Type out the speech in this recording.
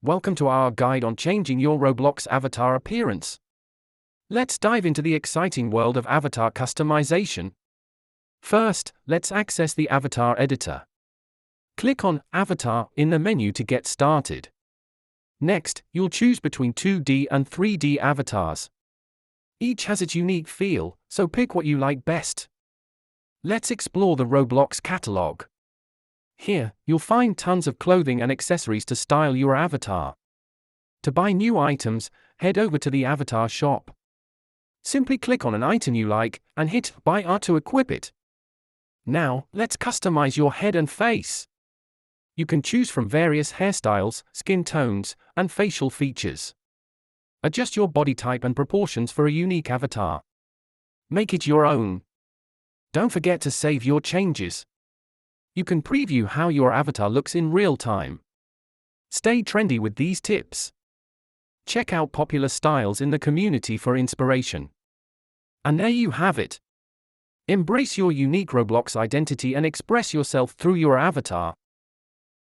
Welcome to our guide on changing your Roblox avatar appearance. Let's dive into the exciting world of avatar customization. First, let's access the avatar editor. Click on Avatar in the menu to get started. Next, you'll choose between 2D and 3D avatars. Each has its unique feel, so pick what you like best. Let's explore the Roblox catalog. Here, you'll find tons of clothing and accessories to style your avatar. To buy new items, head over to the avatar shop. Simply click on an item you like, and hit Buy to equip it. Now, let's customize your head and face. You can choose from various hairstyles, skin tones, and facial features. Adjust your body type and proportions for a unique avatar. Make it your own. Don't forget to save your changes. You can preview how your avatar looks in real time. Stay trendy with these tips. Check out popular styles in the community for inspiration. And there you have it. Embrace your unique Roblox identity and express yourself through your avatar.